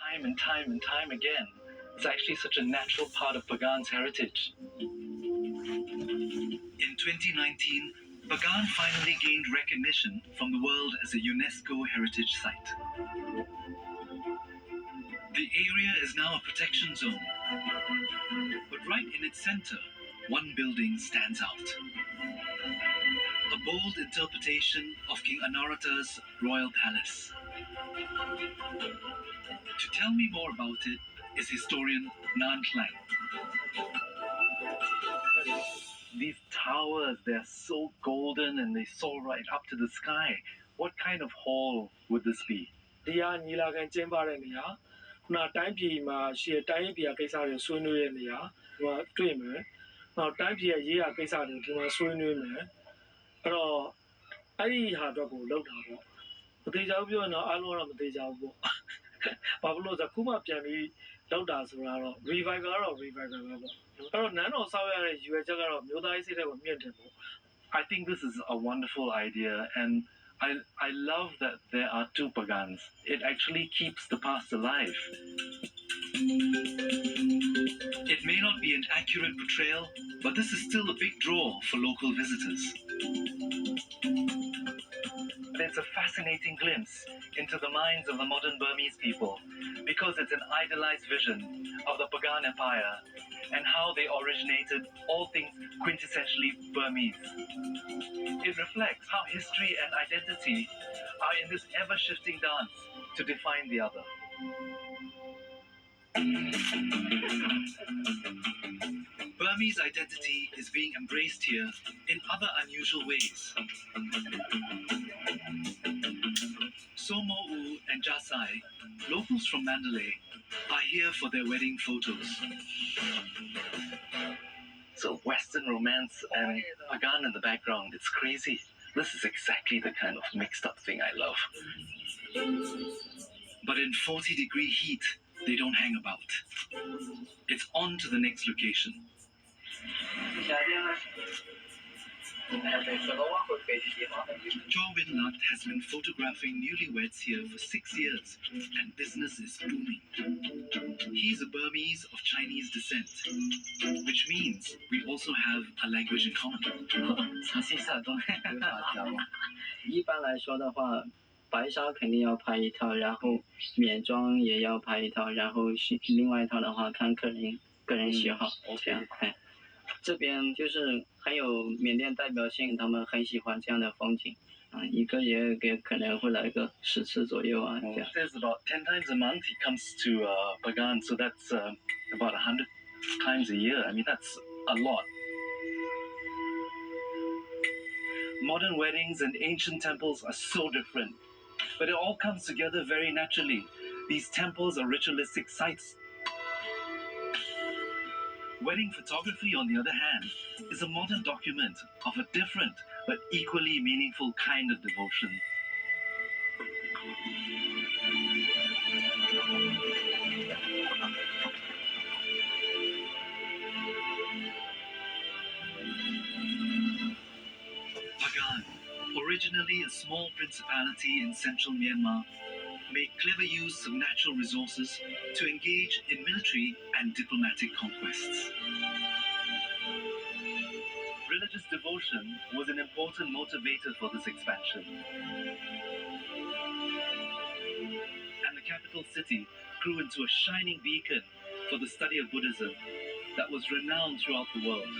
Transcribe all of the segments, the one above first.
time and time and time again. It's actually such a natural part of Pagan's heritage. In 2019, Pagan finally gained recognition from the world as a UNESCO heritage site. The area is now a protection zone, but right in its center, one building stands out. A bold interpretation of King Anarata's royal palace. To tell me more about it is historian Nan Klein. These towers, they're so golden and they soar right up to the sky. What kind of hall would this be? ဒီကညီလာခံကျင်းပတဲ့နေရာခုနတိုင်းပြည်မှာရှိတဲ့တိုင်းပြည်ကိစ္စတွေဆွေးနွေးတဲ့နေရာဒီမှာတွေ့မယ်။နောက်တိုင်းပြည်ရဲ့ရေးရာကိစ္စတွေဒီမှာဆွေးနွေးမယ်။အဲ့တော့အဲ့ဒီဟာတော့ကိုလောက်တာပေါ့။မသေးကြဘူးပြောရင်တော့အားလုံးတော့မသေးကြဘူးပေါ့။ဘာလို့လဲဆိုတော့ခုမှပြန်ပြီးလောက်တာဆိုတာတော့ revival ကတော့ revival ပဲပေါ့။အဲ့တော့နန်းတော်ဆောက်ရတဲ့ရွယ်ချက်ကတော့မြို့သားရေးစိတ်ဓာတ်ကိုမြင့်တယ်ပေါ့။ I think this is a wonderful idea, and I love that there are two Pagans. It actually keeps the past alive. It may not be an accurate portrayal, but this is still a big draw for local visitors. It's a fascinating glimpse into the minds of the modern Burmese people because it's an idealized vision of the Pagan Empire and how they originated all things quintessentially Burmese. It reflects how history and identity are in this ever-shifting dance to define the other. Burmese identity is being embraced here in other unusual ways. Somo-u and Jasai, locals from Mandalay, are here for their wedding photos. So Western romance and Pagan in the background, it's crazy. This is exactly the kind of mixed up thing I love. But in 40-degree heat, they don't hang about. It's on to the next location. Jo Winlat has been photographing newlyweds here for 6 years, and business is booming. He's a Burmese of Chinese descent, which means we also have a language in common. 一般来说的话，白纱肯定要拍一套，然后缅装也要拍一套，然后另外一套的话看个人喜好。这样，这边就是很有缅甸代表性，他们很喜欢这样的风景。一个月可能会来个10次左右啊。这样。There's about 10 times a month he comes to Pagan, so that's about 100 times a year. I mean, that's a lot. Modern weddings and ancient temples are so different, but it all comes together very naturally. These temples are ritualistic sites. Wedding photography, on the other hand, is a modern document of a different but equally meaningful kind of devotion. Pagan, originally a small principality in central Myanmar, made clever use of natural resources to engage in military and diplomatic conquests. Religious devotion was an important motivator for this expansion. And the capital city grew into a shining beacon for the study of Buddhism that was renowned throughout the world.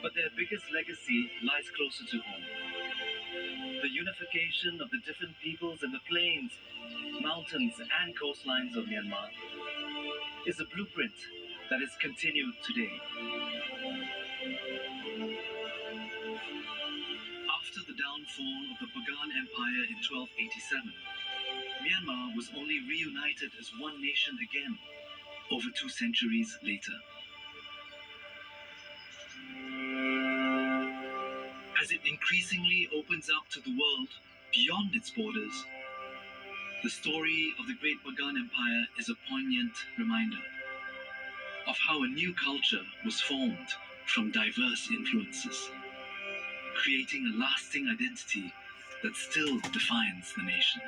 But their biggest legacy lies closer to home. The unification of the different peoples in the plains, mountains, and coastlines of Myanmar is a blueprint that is continued today. After the downfall of the Pagan Empire in 1287, Myanmar was only reunited as one nation again over 2 centuries later. As it increasingly opens up to the world beyond its borders, the story of the Great Pagan Empire is a poignant reminder of how a new culture was formed from diverse influences, creating a lasting identity that still defines the nation.